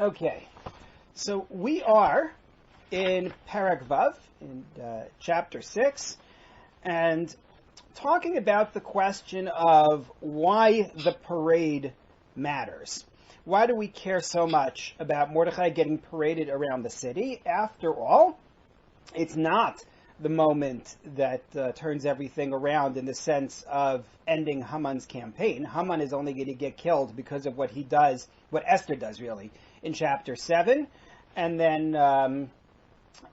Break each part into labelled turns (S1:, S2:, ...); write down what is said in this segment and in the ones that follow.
S1: Okay, so we are in Perek Vav, in chapter 6, and talking about the question of why the parade matters. Why do we care so much about Mordechai getting paraded around the city? After all, it's not the moment that turns everything around in the sense of ending Haman's campaign. Haman is only going to get killed because of what he does, what Esther does really, in chapter 7. And then,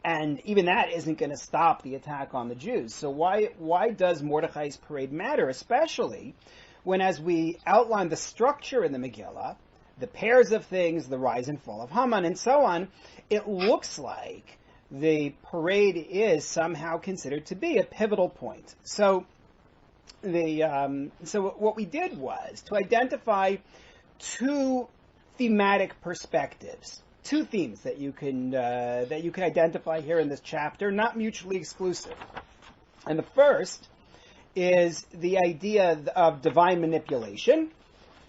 S1: and even that isn't going to stop the attack on the Jews. So why does Mordechai's parade matter, especially when, as we outline the structure in the Megillah, the pairs of things, the rise and fall of Haman, and so on, it looks like the parade is somehow considered to be a pivotal point. So what we did was to identify two thematic perspectives, two themes that you can identify here in this chapter, not mutually exclusive. And the first is the idea of divine manipulation,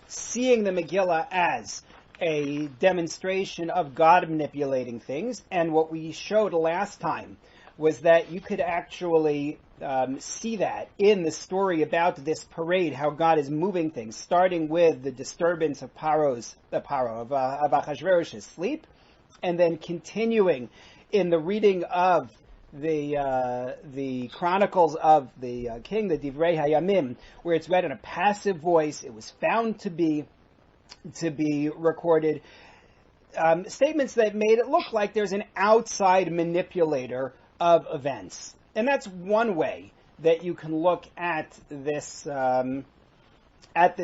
S1: seeing the Megillah as a demonstration of God manipulating things. And what we showed last time was that you could actually see that in the story about this parade, how God is moving things, starting with the disturbance of Achashverosh's sleep, and then continuing in the reading of the chronicles of the king, the Divrei Hayamim, where it's read in a passive voice. It was found to be recorded, statements that made it look like there's an outside manipulator of events. And that's one way that you can look at this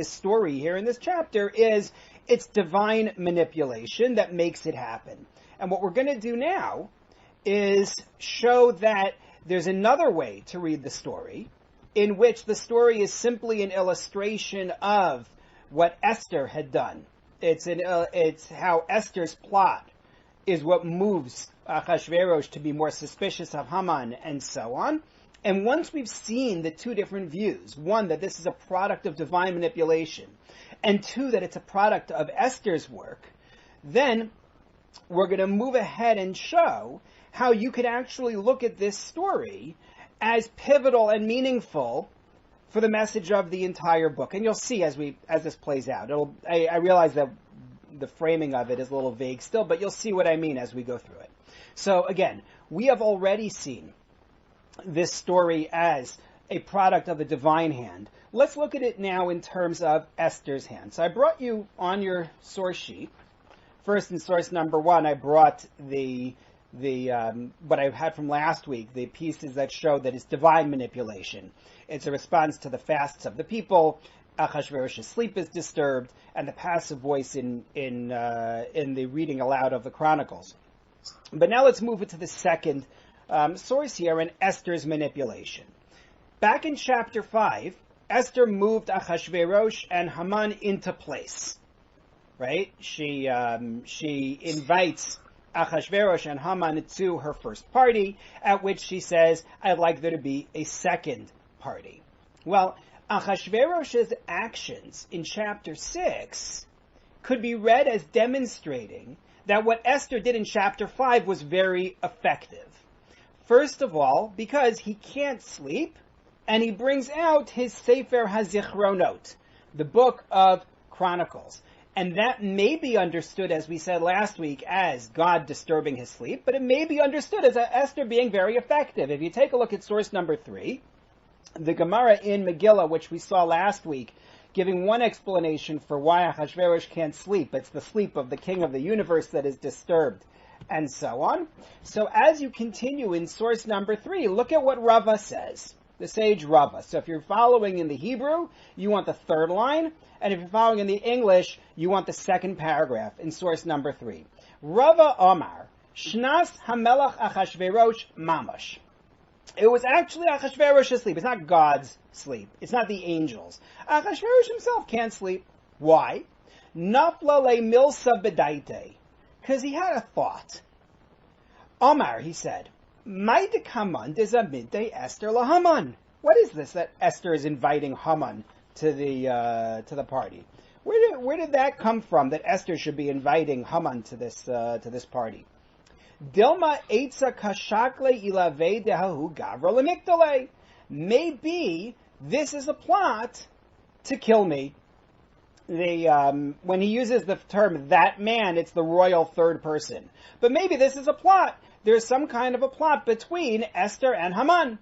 S1: story here in this chapter, is it's divine manipulation that makes it happen. And what we're going to do now is show that there's another way to read the story, in which the story is simply an illustration of what Esther had done. It's how Esther's plot is what moves Achashverosh to be more suspicious of Haman, and so on. And once we've seen the two different views, one, that this is a product of divine manipulation, and two, that it's a product of Esther's work, then we're going to move ahead and show how you could actually look at this story as pivotal and meaningful for the message of the entire book. And you'll see as this plays out. I realize that the framing of it is a little vague still, but you'll see what I mean as we go through it. So again, we have already seen this story as a product of a divine hand. Let's look at it now in terms of Esther's hand. So I brought you on your source sheet. First, in source number 1, I brought the what I had from last week, the pieces that show that it's divine manipulation. It's a response to the fasts of the people. Achashverosh's sleep is disturbed, and the passive voice in the reading aloud of the Chronicles. But now let's move it to the second source here, in Esther's manipulation. Back in chapter 5, Esther moved Achashverosh and Haman into place. Right? She invites Achashverosh and Haman to her first party, at which she says, I'd like there to be a second party. Well, Achashverosh's actions in chapter 6 could be read as demonstrating that what Esther did in chapter 5 was very effective. First of all, because he can't sleep, and he brings out his Sefer HaZichronot, the book of Chronicles. And that may be understood, as we said last week, as God disturbing his sleep, but it may be understood as Esther being very effective. If you take a look at source number 3, the Gemara in Megillah, which we saw last week, giving one explanation for why Achashverosh can't sleep. It's the sleep of the king of the universe that is disturbed, and so on. So as you continue in source number 3, look at what Rava says, the sage Rava. So if you're following in the Hebrew, you want the third line, and if you're following in the English, you want the second paragraph in source number 3. Rava Omar, Shnas Hamelach Achashverosh Mamash. It was actually Achashverosh's sleep. It's not God's sleep. It's not the angels. Achashverosh himself can't sleep. Why? Nafla le milsa bedaite. Because he had a thought. Omar, he said, Mai de kaman dezaminte Esther la Haman. What is this that Esther is inviting Haman to the party? Where did that come from? That Esther should be inviting Haman to this party? Dilma eitza kashakle ilave dehahu gavra lemigdale. Maybe this is a plot to kill me. When he uses the term that man, it's the royal third person. But maybe this is a plot. There's some kind of a plot between Esther and Haman.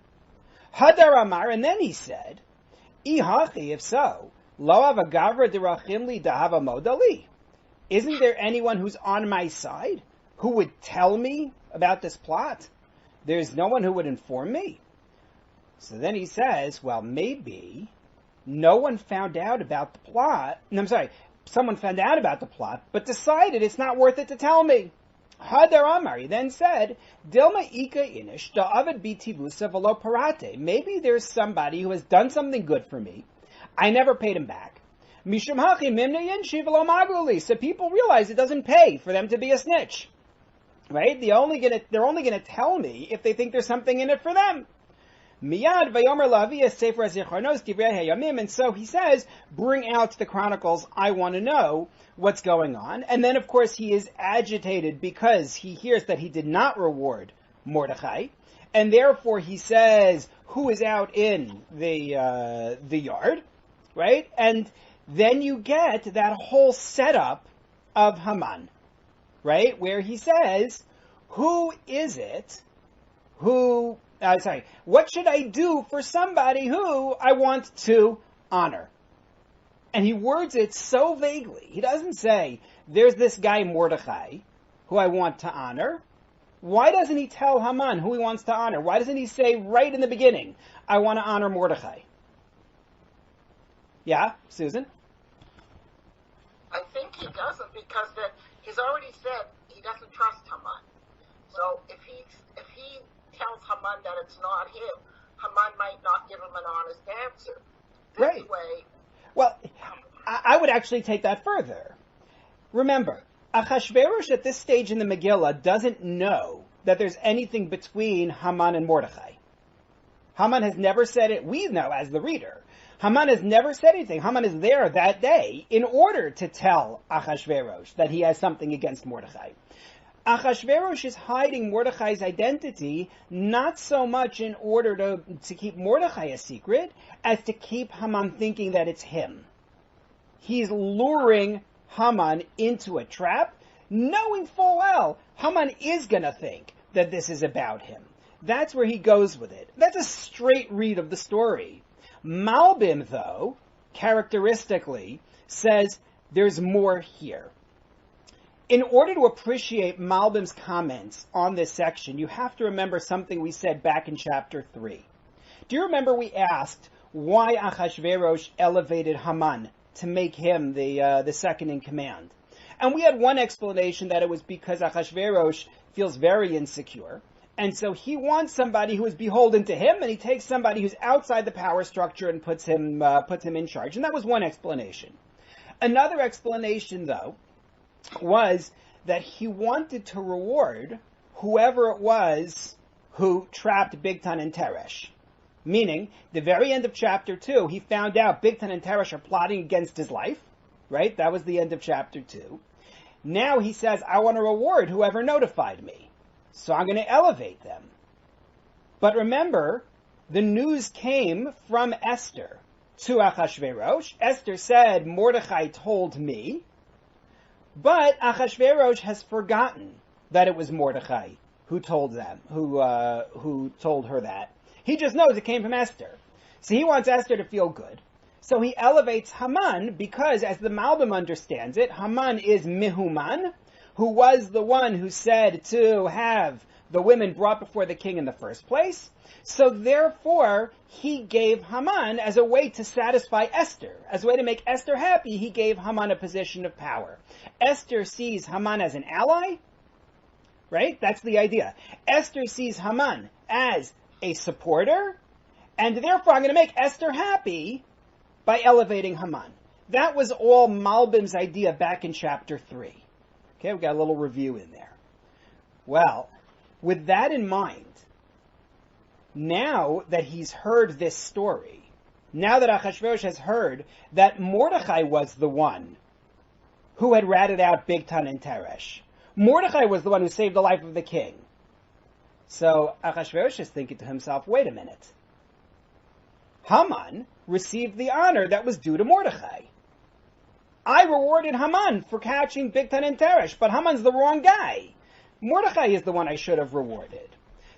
S1: Hadar Amar, and then he said, Ihachi, if so, lo avagavra dirachim li dahava modali. Isn't there anyone who's on my side who would tell me about this plot? There's no one who would inform me. So then he says, well, maybe no one found out about the plot. Someone found out about the plot, but decided it's not worth it to tell me. Hadar Amar, he then said, Dilma ika inish da'avad bitivusa velo parate. Maybe there's somebody who has done something good for me. I never paid him back. Mishum hachi mimna yinshi velo maguli. So people realize it doesn't pay for them to be a snitch. Right? They're only gonna tell me if they think there's something in it for them. Miyad vayomer lavi sefer zichronos divrei hayamim, and so he says, bring out the Chronicles. I want to know what's going on. And then, of course, he is agitated because he hears that he did not reward Mordechai, and therefore he says, "Who is out in the yard?" Right? And then you get that whole setup of Haman, right, where he says, "Who is it who?" What should I do for somebody who I want to honor? And he words it so vaguely. He doesn't say, there's this guy Mordechai who I want to honor. Why doesn't he tell Haman who he wants to honor? Why doesn't he say right in the beginning, I want to honor Mordechai? Yeah, Susan?
S2: I think he doesn't because he's already said he doesn't trust Haman. So if he tells Haman that it's not him, Haman might not give him an honest answer. This way...
S1: Well, I would actually take that further. Remember, Achashverosh at this stage in the Megillah doesn't know that there's anything between Haman and Mordechai. Haman has never said it. We know as the reader. Haman has never said anything. Haman is there that day in order to tell Achashverosh that he has something against Mordechai. Achashverosh is hiding Mordechai's identity not so much in order to keep Mordechai a secret as to keep Haman thinking that it's him. He's luring Haman into a trap, knowing full well Haman is going to think that this is about him. That's where he goes with it. That's a straight read of the story. Malbim, though, characteristically, says there's more here. In order to appreciate Malbim's comments on this section, you have to remember something we said back in chapter 3. Do you remember we asked why Achashverosh elevated Haman to make him the second in command? And we had one explanation that it was because Achashverosh feels very insecure, and so he wants somebody who is beholden to him, and he takes somebody who's outside the power structure and puts him in charge. And that was one explanation. Another explanation, though, was that he wanted to reward whoever it was who trapped Bigtan and Teresh. Meaning, the very end of chapter 2, he found out Bigtan and Teresh are plotting against his life, right? That was the end of chapter 2. Now he says, I want to reward whoever notified me, so I'm going to elevate them. But remember, the news came from Esther to Achashverosh. Esther said, Mordechai told me. But Achashverosh has forgotten that it was Mordechai who told them, who told her that. He just knows it came from Esther. So he wants Esther to feel good. So he elevates Haman because, as the Malbim understands it, Haman is Mehuman, who was the one who said to have the women brought before the king in the first place. So therefore, he gave Haman as a way to satisfy Esther. As a way to make Esther happy, he gave Haman a position of power. Esther sees Haman as an ally, right? That's the idea. Esther sees Haman as a supporter, and therefore I'm going to make Esther happy by elevating Haman. That was all Malbim's idea back in chapter 3. Okay, we got a little review in there. Well, with that in mind, now that he's heard this story, now that Achashverosh has heard that Mordechai was the one who had ratted out Bigtan and Teresh. Mordechai was the one who saved the life of the king. So Achashverosh is thinking to himself, wait a minute. Haman received the honor that was due to Mordechai. I rewarded Haman for catching Bigtan and Teresh, but Haman's the wrong guy. Mordechai is the one I should have rewarded.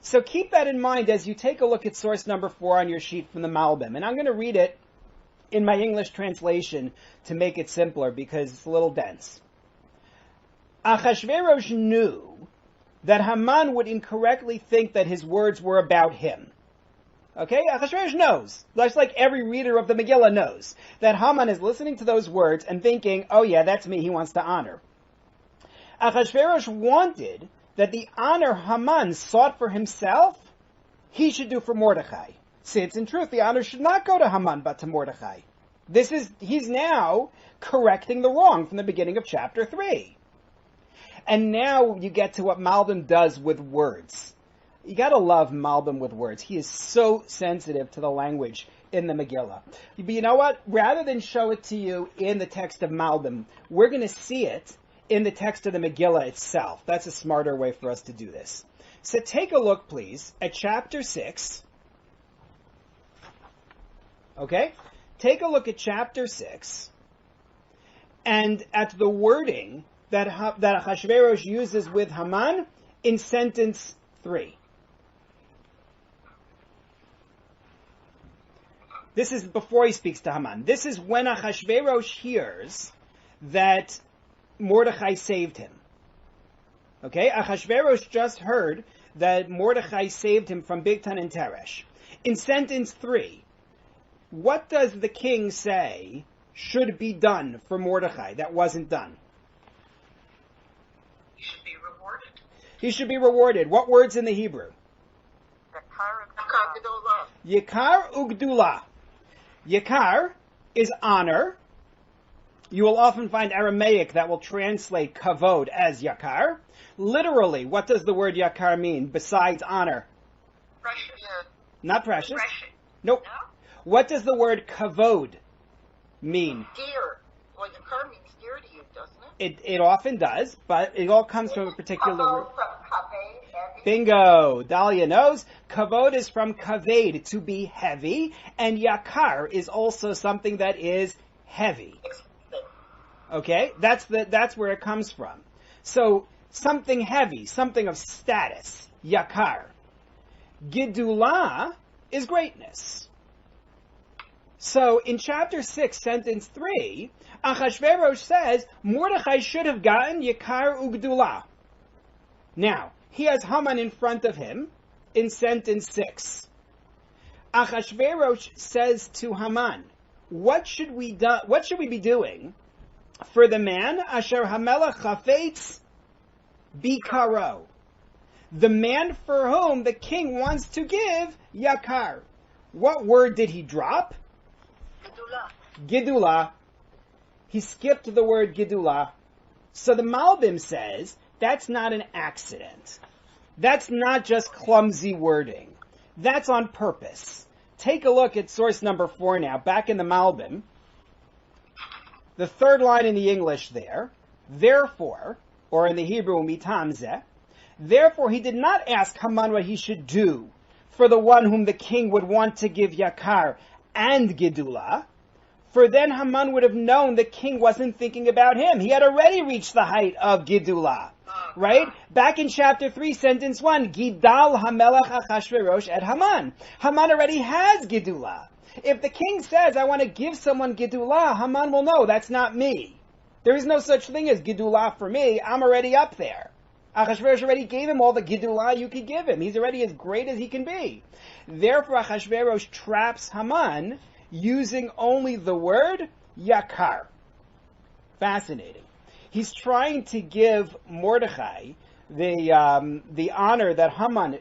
S1: So keep that in mind as you take a look at source number 4 on your sheet from the Malbim. And I'm going to read it in my English translation to make it simpler because it's a little dense. Achashverosh knew that Haman would incorrectly think that his words were about him. Okay? Achashverosh knows, just like every reader of the Megillah knows, that Haman is listening to those words and thinking, oh yeah, that's me, he wants to honor. Achashverosh wanted that the honor Haman sought for himself, he should do for Mordechai. Since in truth, the honor should not go to Haman, but to Mordechai. He's now correcting the wrong from the beginning of chapter 3. And now you get to what Malbim does with words. You gotta love Malbim with words. He is so sensitive to the language in the Megillah. But you know what? Rather than show it to you in the text of Malbim, we're gonna see it in the text of the Megillah itself. That's a smarter way for us to do this. So take a look, please, at chapter 6. Okay? Take a look at chapter 6 and at the wording that Achashverosh uses with Haman in sentence 3. This is before he speaks to Haman. This is when Achashverosh hears that Mordechai saved him. Okay? Achashverosh just heard that Mordechai saved him from Bigtan and Teresh. In sentence 3, what does the king say should be done for Mordechai that wasn't done?
S2: He should be rewarded.
S1: He should be rewarded. What words in the Hebrew? Yakar ugdula. Yakar is honor. You will often find Aramaic that will translate kavod as yakar. Literally, what does the word yakar mean besides honor?
S2: Precious.
S1: Not precious.
S2: Precious.
S1: Nope.
S2: No?
S1: What does the word kavod mean?
S2: Dear. Well, yakar means dear to you, doesn't it?
S1: It often does, but it all comes from a particular word.
S2: From kaved, heavy.
S1: Bingo! Dahlia knows. Kavod is from kaved, to be heavy, and yakar is also something that is heavy. Okay? That's where it comes from. So, something heavy, something of status, yakar. Gidulah is greatness. So, in chapter 6, sentence 3, Achashverosh says, Mordechai should have gotten yakar ugdulah. Now, he has Haman in front of him in sentence 6. Achashverosh says to Haman, what should we be doing for the man asher hamelach chafetz bikaro, the man for whom the king wants to give yakar? What word did he drop? Gidulah. He skipped the word gidulah. So the Malbim says that's not an accident. That's not just clumsy wording. That's on purpose. Take a look at source number 4 now, back in the Malbim. The third line in the English there. Therefore, or in the Hebrew, mitamzeh. Therefore, he did not ask Haman what he should do for the one whom the king would want to give yakar and gidulah. For then Haman would have known the king wasn't thinking about him. He had already reached the height of gidulah. Right? Back in chapter 3, sentence 1, Gidal hamelach Achashverosh et Haman. Haman already has gidulah. If the king says, I want to give someone gidulah, Haman will know that's not me. There is no such thing as gidulah for me. I'm already up there. Achashverosh already gave him all the gidulah you could give him. He's already as great as he can be. Therefore, Achashverosh traps Haman using only the word yakar. Fascinating. He's trying to give Mordechai the honor that Haman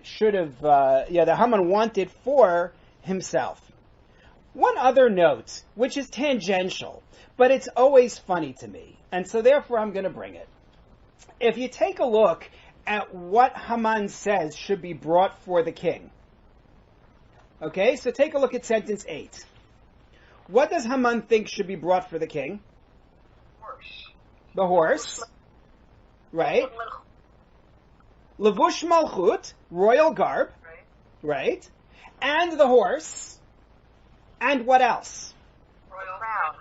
S1: that Haman wanted for himself. One other note, which is tangential, but it's always funny to me, and so therefore I'm going to bring it. If you take a look at what Haman says should be brought for the king. Okay, so take a look at sentence 8. What does Haman think should be brought for the king?
S2: Horse.
S1: The horse, right? Levush Malchut, royal garb, right? And the horse. And what else?
S2: Royal
S3: Crown.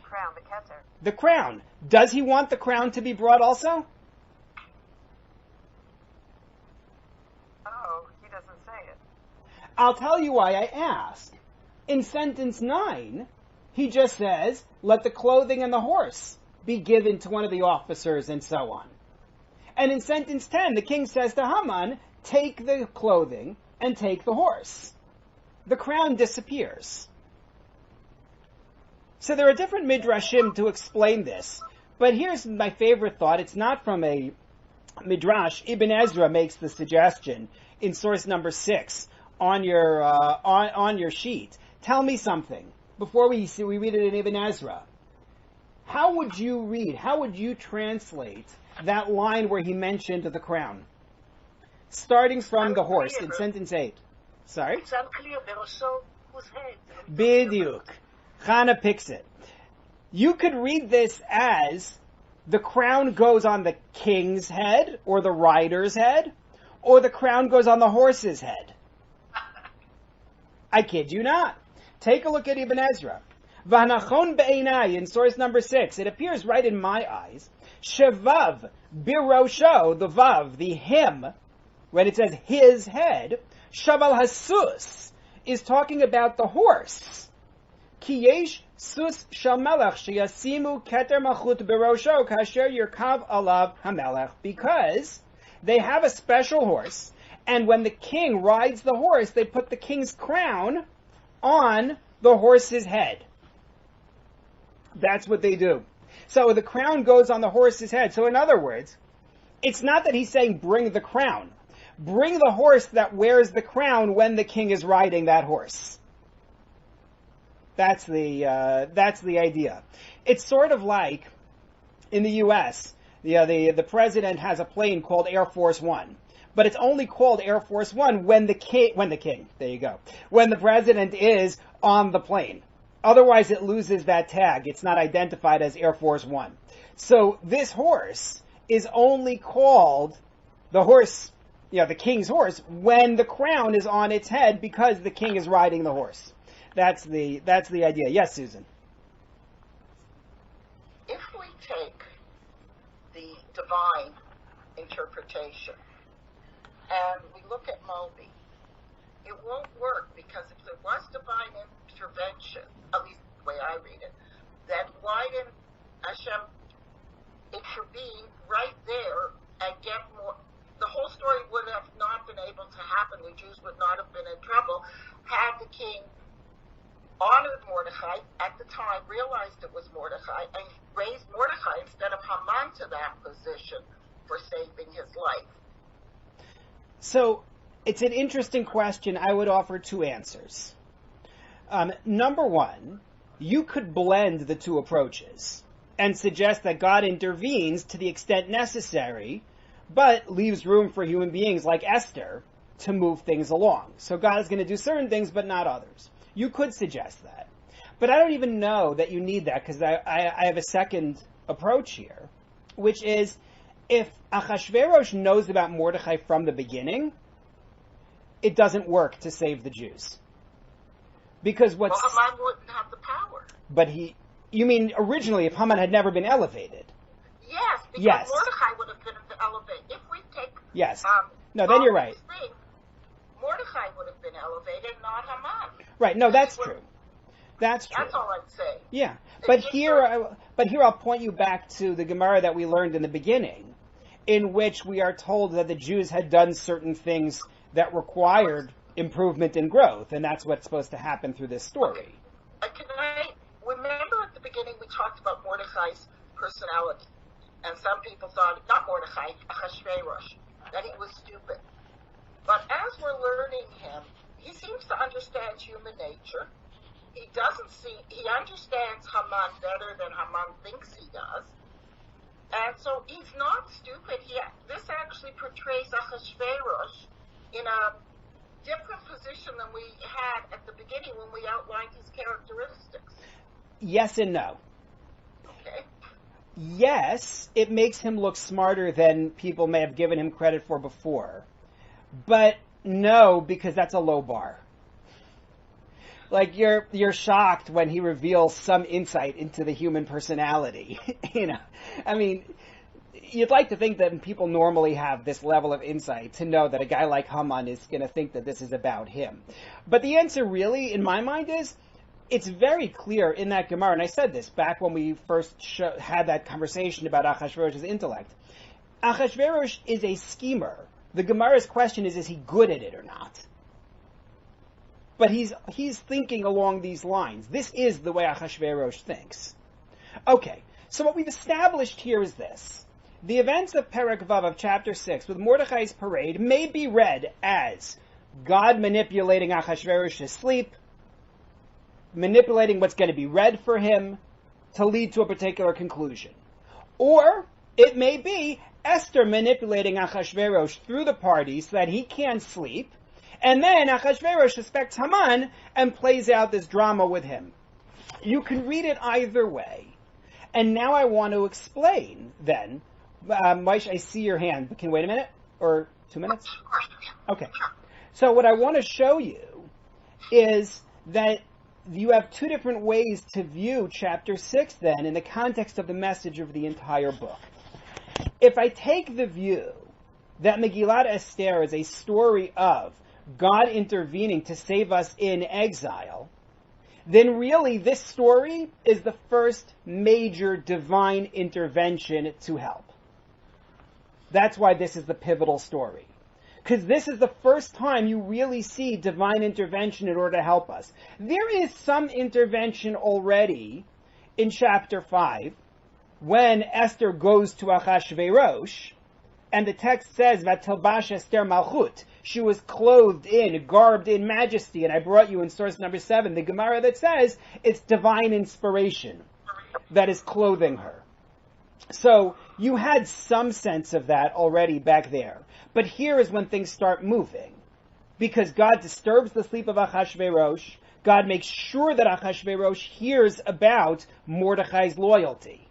S3: Crown, the Keter.
S1: The crown. Does he want the crown to be brought also?
S3: Oh, he doesn't say it.
S1: I'll tell you why I ask. In sentence 9, he just says, let the clothing and the horse be given to one of the officers and so on. And in sentence 10, the king says to Haman, take the clothing and take the horse. The crown disappears. So there are different midrashim to explain this. But here's my favorite thought. It's not from a midrash. Ibn Ezra makes the suggestion in source number 6 on your sheet. Tell me something before we read it in Ibn Ezra. How would you read? How would you translate that line where he mentioned the crown, starting from the horse in sentence 8? Sorry.
S2: It's unclear. There was so whose head.
S1: Bidyuk. Chana picks it. You could read this as the crown goes on the king's head or the rider's head, or the crown goes on the horse's head. I kid you not. Take a look at Ibn Ezra. V'hanachon be'enai, in source number 6, it appears right in my eyes. Shevav birosho, the vav, the him, when it says his head, shaval hasus, is talking about the horse. Ki yesh sus shel melech sheyasimu keter malchut birosho kasher yirkav alav hamelech, because they have a special horse, and when the king rides the horse, they put the king's crown on the horse's head. That's what they do. So the crown goes on the horse's head. So in other words, it's not that he's saying bring the crown. Bring the horse that wears the crown when the king is riding that horse. That's the idea. It's sort of like in the U.S., the president has a plane called Air Force One. But it's only called Air Force One when the president is on the plane. Otherwise, it loses that tag. It's not identified as Air Force One. So this horse is only called the horse, the king's horse, when the crown is on its head because the king is riding the horse. That's the idea. Yes, Susan.
S2: If we take the divine interpretation and we look at Moby, it won't work, because if there was divine intervention, at least the way I read it, then why didn't Hashem intervene right there and get more? The whole story would have not been able to happen. The Jews would not have been in trouble had the king honored Mordechai at the time, realized it was Mordechai, and raised Mordechai instead of Haman to that position for saving his life.
S1: So it's an interesting question. I would offer two answers. Number one, you could blend the two approaches and suggest that God intervenes to the extent necessary, but leaves room for human beings like Esther to move things along. So God is going to do certain things, but not others. You could suggest that. But I don't even know that you need that, because I have a second approach here, which is, if Achashverosh knows about Mordechai from the beginning, it doesn't work to save the Jews. Because
S2: Haman wouldn't have the power.
S1: But you mean originally if Haman had never been elevated?
S2: Yes, because
S1: Yes.
S2: Mordechai would have been elevated. If we take
S1: Yes. No, then you're right.
S2: Mordechai would have been elevated, not Haman.
S1: Right. No, that's true. That's true.
S2: That's all I'm saying.
S1: Yeah. But here I'll point you back to the Gemara that we learned in the beginning, in which we are told that the Jews had done certain things that required improvement and growth, and that's what's supposed to happen through this story.
S2: Can I remember at the beginning we talked about Mordechai's personality, and some people thought, not Mordechai, Achashverosh, that he was stupid. But as we're learning him, he seems to understand human nature. He understands Haman better than Haman thinks he does. And so he's not stupid. This actually portrays Achashverosh in a different position than we had at the beginning when we outlined his characteristics.
S1: yes and no.
S2: Okay.
S1: Yes, it makes him look smarter than people may have given him credit for before. But no, because that's a low bar. Like, you're shocked when he reveals some insight into the human personality. I mean, you'd like to think that people normally have this level of insight to know that a guy like Haman is going to think that this is about him. But the answer really, in my mind, is it's very clear in that Gemara, and I said this back when we first had that conversation about Achashverosh's intellect. Achashverosh is a schemer. The Gemara's question is he good at it or not? But he's thinking along these lines. This is the way Achashverosh thinks. Okay, so what we've established here is this. The events of Perek Vav of chapter 6 with Mordechai's parade may be read as God manipulating Achashverosh to sleep, manipulating what's going to be read for him to lead to a particular conclusion. Or it may be Esther manipulating Achashverosh through the party so that he can't sleep, and then Achashverosh suspects Haman and plays out this drama with him. You can read it either way. And now I want to explain then. Maish, I see your hand, but can you wait a minute? Or 2 minutes? Okay. So what I want to show you is that you have two different ways to view chapter 6 then in the context of the message of the entire book. If I take the view that Megillat Esther is a story of God intervening to save us in exile, then really this story is the first major divine intervention to help. That's why this is the pivotal story. Because this is the first time you really see divine intervention in order to help us. There is some intervention already in chapter 5 when Esther goes to Achashverosh, and the text says, Vatilbash Esther Malchut. She was clothed in, garbed in majesty. And I brought you in source number 7, the Gemara that says it's divine inspiration that is clothing her. So you had some sense of that already back there. But here is when things start moving. Because God disturbs the sleep of Achashverosh. God makes sure that Achashverosh hears about Mordechai's loyalty.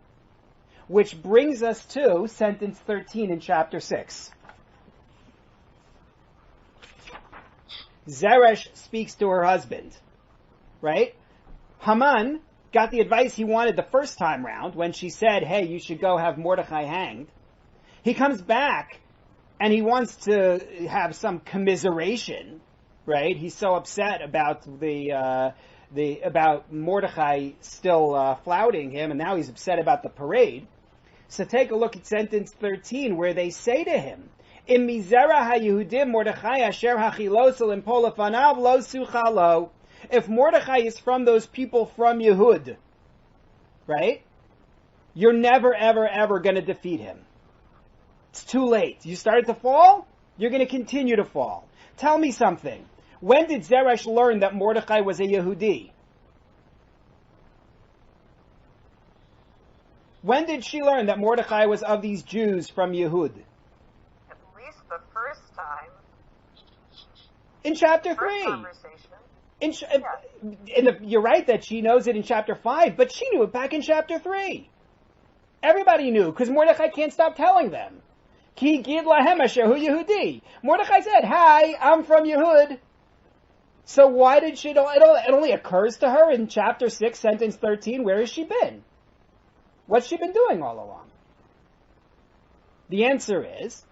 S1: Which brings us to sentence 13 in chapter 6. Zeresh speaks to her husband, right? Haman got the advice he wanted the first time round when she said, hey, you should go have Mordechai hanged. He comes back and he wants to have some commiseration, right? He's so upset about about Mordechai still flouting him, and now he's upset about the parade. So take a look at sentence 13, where they say to him, Im mizera ha-Yehudim Mordechai asher hachilosel im polafanav lo suchalo. If Mordechai is from those people from Yehud, right? You're never, ever, ever going to defeat him. It's too late. You started to fall, you're going to continue to fall. Tell me something. When did Zeresh learn that Mordechai was a Yehudi? When did she learn that Mordechai was of these Jews from Yehud?
S3: At least the first time.
S1: In chapter 3. You're right that she knows it in chapter 5, but she knew it back in chapter 3. Everybody knew, because Mordechai can't stop telling them. Ki gid lahem asher hu Yehudi. Mordechai said, hi, I'm from Yehud. So why did she, it only occurs to her in chapter 6, sentence 13, where has she been? What's she been doing all along? The answer is,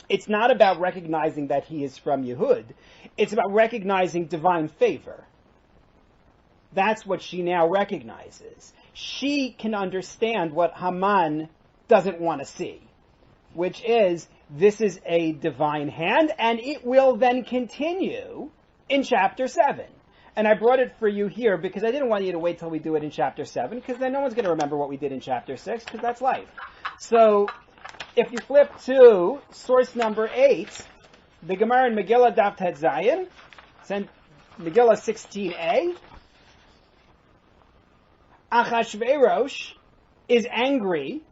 S1: it's not about recognizing that he is from Yehud. It's about recognizing divine favor. That's what she now recognizes. She can understand what Haman doesn't want to see, which is, this is a divine hand, and it will then continue in chapter 7. And I brought it for you here because I didn't want you to wait till we do it in chapter 7, because then no one's going to remember what we did in chapter 6, because that's life. So, if you flip to source number 8, the Gemara in Megillah Daf Tet Zayin, Megillah 16a, Achashverosh is angry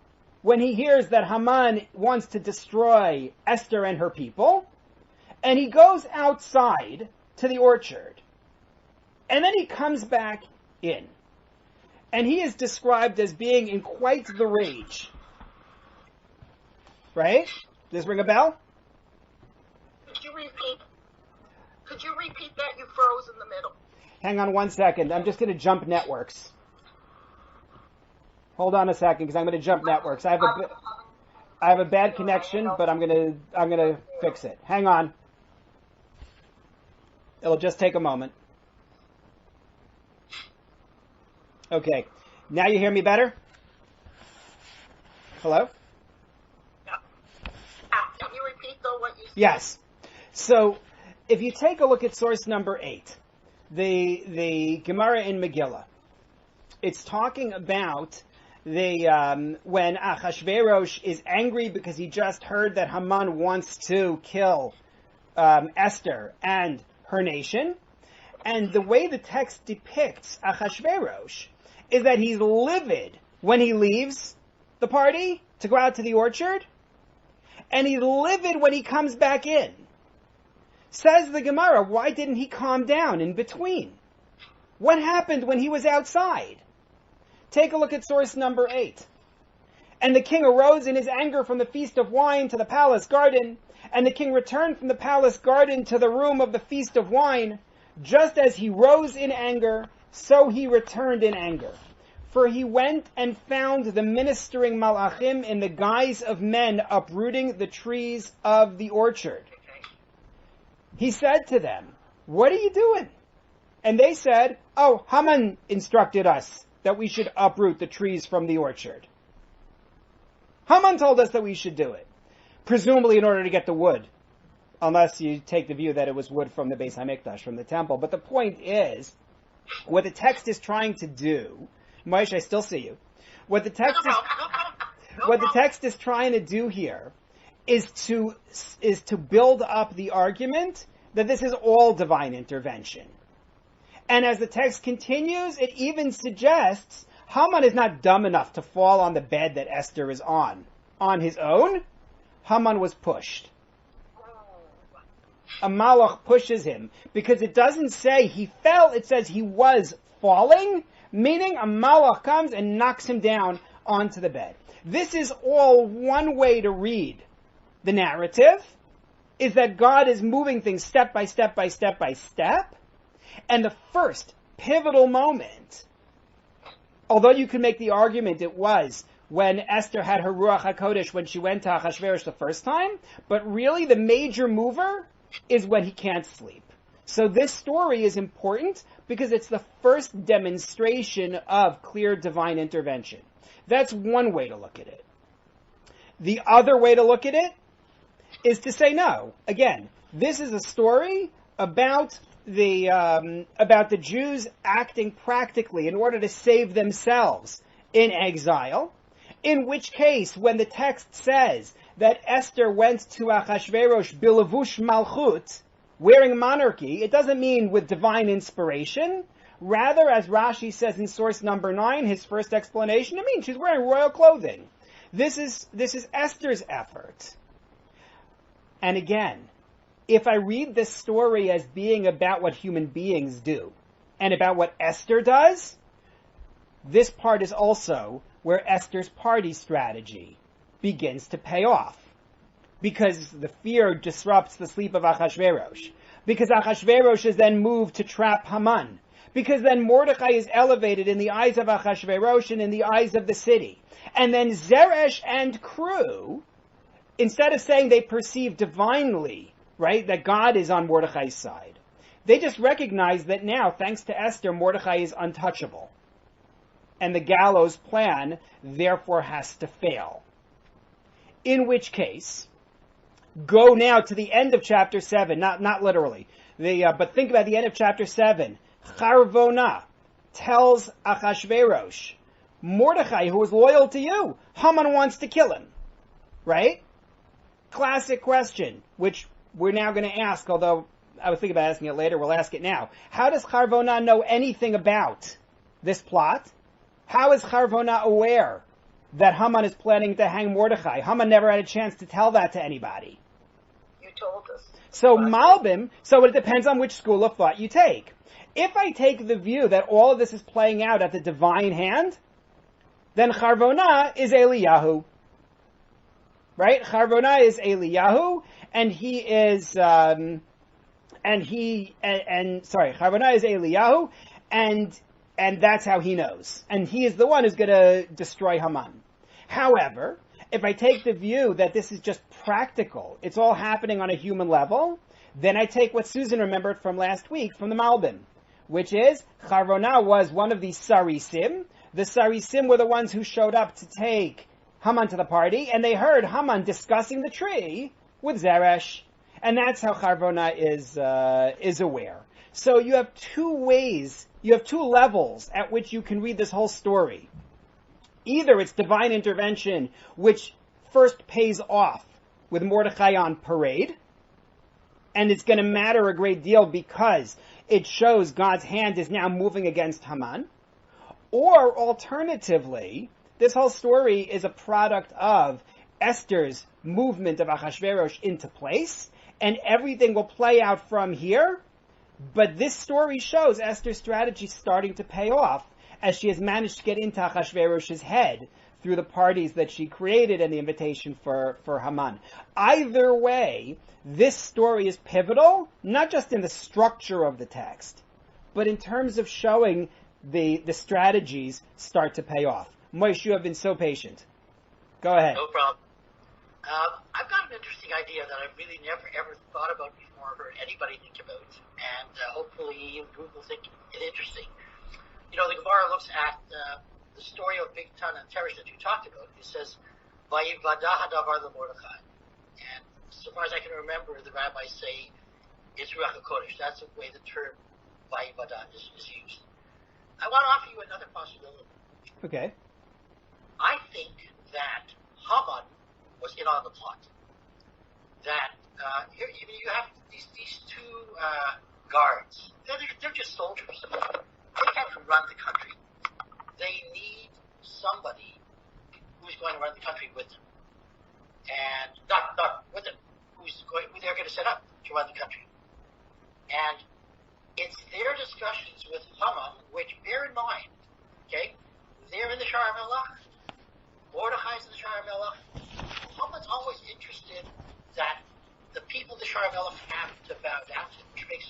S1: when he hears that Haman wants to destroy Esther and her people, and he goes outside to the orchard. And then he comes back in. And he is described as being in quite the rage. Right? Does this ring a bell?
S2: Could you repeat that? You froze in the middle.
S1: Hang on one second. I'm just going to jump networks. Hold on a second, because I'm going to jump networks. I have a bad connection, but I'm going to fix it. Hang on. It'll just take a moment. Okay. Now you hear me better? Hello?
S2: Can you repeat, though, what you said?
S1: Yes. So, if you take a look at source number 8, the Gemara in Megillah, it's talking about when Achashverosh is angry because he just heard that Haman wants to kill Esther and her nation. And the way the text depicts Achashverosh is that he's livid when he leaves the party to go out to the orchard, and he's livid when he comes back in. Says the Gemara, why didn't he calm down in between? What happened when he was outside? Take a look at source number 8. And the king arose in his anger from the feast of wine to the palace garden, and the king returned from the palace garden to the room of the feast of wine. Just as he rose in anger, so he returned in anger. For he went and found the ministering malachim in the guise of men uprooting the trees of the orchard. He said to them, what are you doing? And they said, oh, Haman instructed us that we should uproot the trees from the orchard. Haman told us that we should do it, presumably in order to get the wood, unless you take the view that it was wood from the Beis HaMikdash, from the temple. But the point is, what the text is trying to do, Moshe, I still see you. What the text is trying to do here is to build up the argument that this is all divine intervention. And as the text continues, it even suggests Haman is not dumb enough to fall on the bed that Esther is on his own. Haman was pushed. A malach pushes him, because it doesn't say he fell, it says he was falling, meaning a malach comes and knocks him down onto the bed. This is all one way to read the narrative, is that God is moving things step by step by step by step. And the first pivotal moment, although you can make the argument it was when Esther had her Ruach HaKodesh when she went to Achashverosh the first time, but really the major mover is when he can't sleep. So this story is important because it's the first demonstration of clear divine intervention. That's one way to look at it. The other way to look at it is to say, no, again, this is a story about the Jews acting practically in order to save themselves in exile, in which case, when the text says that Esther went to Achashverosh bilavush malchut, wearing monarchy, it doesn't mean with divine inspiration. Rather, as Rashi says in source number 9, his first explanation, it means she's wearing royal clothing. This is Esther's effort. And again, if I read this story as being about what human beings do and about what Esther does, this part is also where Esther's party strategy begins to pay off. Because the fear disrupts the sleep of Achashverosh. Because Achashverosh is then moved to trap Haman. Because then Mordechai is elevated in the eyes of Achashverosh and in the eyes of the city. And then Zeresh and crew, instead of saying they perceive divinely, right, that God is on Mordechai's side, they just recognize that now, thanks to Esther, Mordechai is untouchable. And the gallows plan, therefore, has to fail. In which case, go now to the end of chapter 7, not literally, but think about the end of chapter 7. Charvona tells Achashverosh, Mordechai, who is loyal to you, Haman wants to kill him. Right? Classic question, which we're now going to ask, although I was thinking about asking it later, we'll ask it now. How does Charvona know anything about this plot? How is Charvona aware that Haman is planning to hang Mordechai? Haman never had a chance to tell that to anybody.
S2: You told us.
S1: So Malbim, so it depends on which school of thought you take. If I take the view that all of this is playing out at the divine hand, then Charvona is Eliyahu. Right? Charvona is Eliyahu, and he is, Charvona is Eliyahu, and that's how he knows. And he is the one who's going to destroy Haman. However, if I take the view that this is just practical, it's all happening on a human level, then I take what Susan remembered from last week from the Malbim, which is Charvona was one of the Sarisim. The Sarisim were the ones who showed up to take Haman to the party, and they heard Haman discussing the tree with Zeresh. And that's how Charvona is aware. So you have two ways, you have two levels at which you can read this whole story. Either it's divine intervention, which first pays off with Mordechai on parade, and it's going to matter a great deal because it shows God's hand is now moving against Haman. Or alternatively, this whole story is a product of Esther's movement of Achashverosh into place, and everything will play out from here. But this story shows Esther's strategy starting to pay off as she has managed to get into Achashverosh's head through the parties that she created and the invitation for Haman. Either way, this story is pivotal, not just in the structure of the text, but in terms of showing the strategies start to pay off. Moshe, you have been so patient. Go ahead.
S4: No problem. I've got an interesting idea that I've really never ever thought about before, or heard anybody think about, and hopefully you will think it interesting. You know, the Gemara looks at the story of Bigtan and Teresh that you talked about. It says, "Vayivada hadavar leMordechai," and so far as I can remember, the rabbis say it's Ruach HaKodesh. That's the way the term Vayivada is used. I want to offer you another possibility.
S1: Okay.
S4: I think that Haman was in on the plot. That here you have these two guards. They're just soldiers. They can't run the country. They need somebody who's going to run the country with them, and not with them. Who they're going to set up to run the country. And it's their discussions with Haman, which bear in mind, okay, they're in the Shar Melech. Mordechai's in the Shar Melech. Haman's always interested that the people the Shar Melech have to bow down to,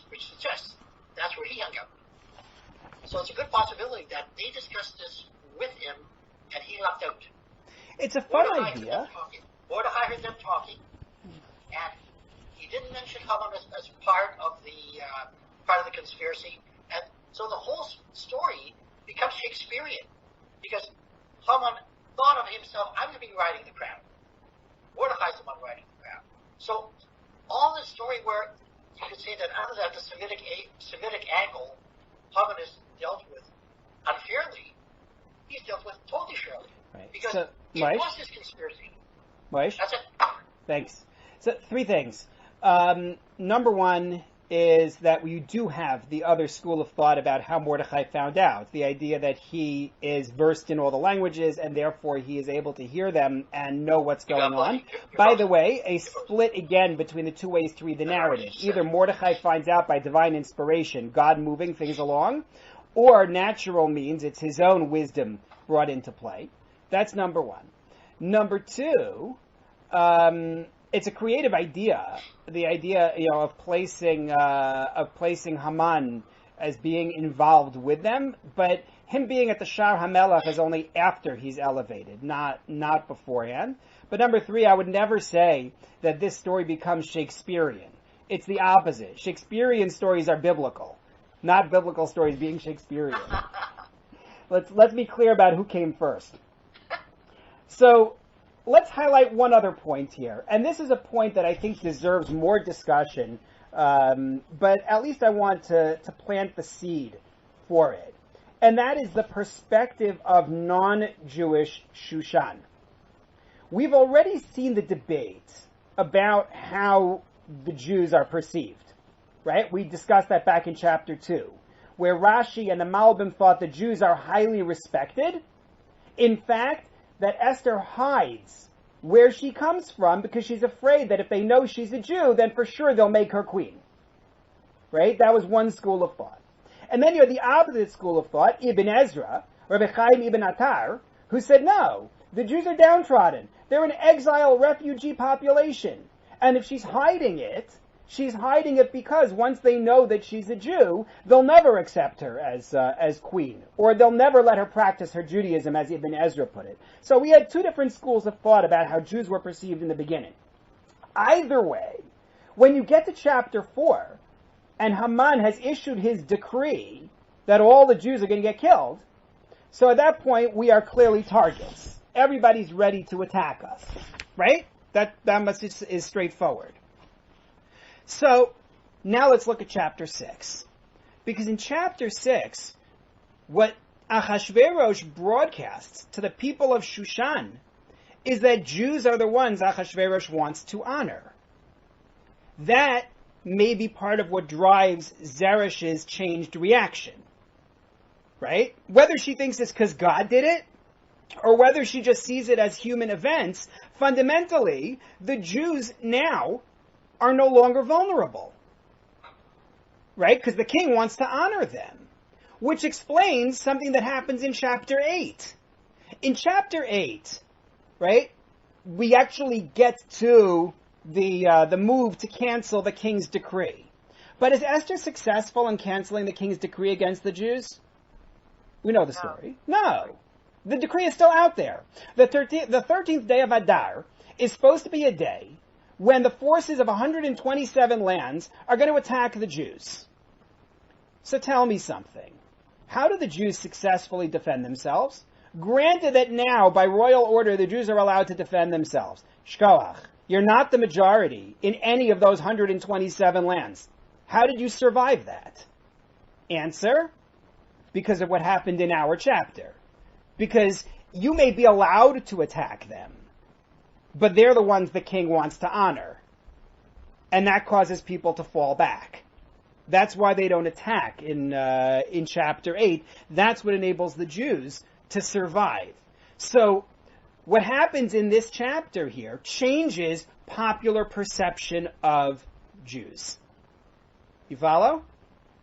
S4: which suggests that's where he hung out. So it's a good possibility that they discussed this with him and he left out.
S1: It's a fun idea.
S4: Mordechai heard them talking, and he didn't mention Haman as part of the conspiracy, and so the whole story becomes Shakespearean because Haman thought of himself, I'm going to be riding the crown. Mordechai's the one riding the crown. So all this story where you could say that out of that the Semitic angle, Haman is dealt with unfairly, he's dealt with totally fairly. Right. Because it was his conspiracy.
S1: Moshe?
S4: That's it.
S1: Thanks. So three things. Number one is that you do have the other school of thought about how Mordechai found out. The idea that he is versed in all the languages and therefore he is able to hear them and know what's going on. By the way, a split again between the two ways to read the narrative. Either Mordechai finds out by divine inspiration, God moving things along, or natural means it's his own wisdom brought into play. That's number one. Number two, it's a creative idea. The idea, of placing Haman as being involved with them, but him being at the Shar HaMelech is only after he's elevated, not beforehand. But number three, I would never say that this story becomes Shakespearean. It's the opposite. Shakespearean stories are biblical, not biblical stories being Shakespearean. Let's be clear about who came first. So let's highlight one other point here. And this is a point that I think deserves more discussion, but at least I want to plant the seed for it. And that is the perspective of non-Jewish Shushan. We've already seen the debate about how the Jews are perceived, right? We discussed that back in chapter 2, where Rashi and the Malbim thought the Jews are highly respected. In fact, that Esther hides where she comes from because she's afraid that if they know she's a Jew, then for sure they'll make her queen. Right? That was one school of thought. And then you had the opposite school of thought, Ibn Ezra, Rabbi Chaim Ibn Attar, who said, no, the Jews are downtrodden. They're an exile refugee population. And if she's hiding it because once they know that she's a Jew, they'll never accept her as queen. Or they'll never let her practice her Judaism, as Ibn Ezra put it. So we had two different schools of thought about how Jews were perceived in the beginning. Either way, when you get to chapter 4, and Haman has issued his decree that all the Jews are going to get killed, so at that point we are clearly targets. Everybody's ready to attack us. Right? That much is straightforward. So, now let's look at chapter 6. Because in chapter 6, what Achashverosh broadcasts to the people of Shushan is that Jews are the ones Achashverosh wants to honor. That may be part of what drives Zeresh's changed reaction. Right? Whether she thinks it's because God did it, or whether she just sees it as human events, fundamentally, the Jews now are no longer vulnerable. Right? Because the king wants to honor them. Which explains something that happens in chapter 8. In chapter 8, right, we actually get to the move to cancel the king's decree. But is Esther successful in canceling the king's decree against the Jews? We know the story. No. The decree is still out there. The 13th day of Adar is supposed to be a day when the forces of 127 lands are going to attack the Jews. So tell me something. How do the Jews successfully defend themselves? Granted that now, by royal order, the Jews are allowed to defend themselves. Shkoach, you're not the majority in any of those 127 lands. How did you survive that? Answer, because of what happened in our chapter. Because you may be allowed to attack them, but they're the ones the king wants to honor. And that causes people to fall back. That's why they don't attack in chapter 8. That's what enables the Jews to survive. So what happens in this chapter here changes popular perception of Jews. You follow?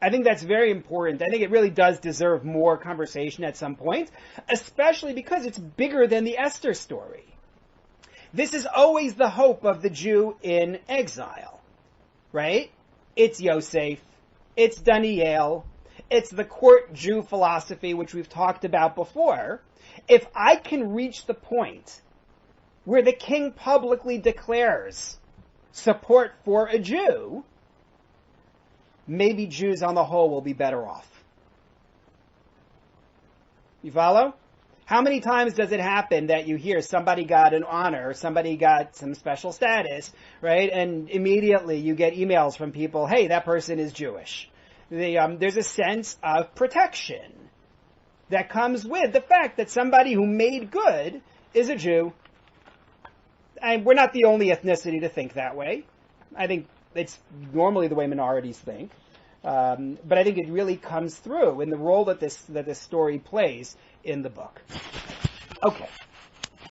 S1: I think that's very important. I think it really does deserve more conversation at some point, especially because it's bigger than the Esther story. This is always the hope of the Jew in exile, right? It's Yosef, it's Daniel, it's the court Jew philosophy, which we've talked about before. If I can reach the point where the king publicly declares support for a Jew, maybe Jews on the whole will be better off. You follow? How many times does it happen that you hear somebody got an honor, somebody got some special status, right? And immediately you get emails from people, hey, that person is Jewish. There's a sense of protection that comes with the fact that somebody who made good is a Jew. And we're not the only ethnicity to think that way. I think it's normally the way minorities think. But I think it really comes through in the role that this story plays in the book. Okay.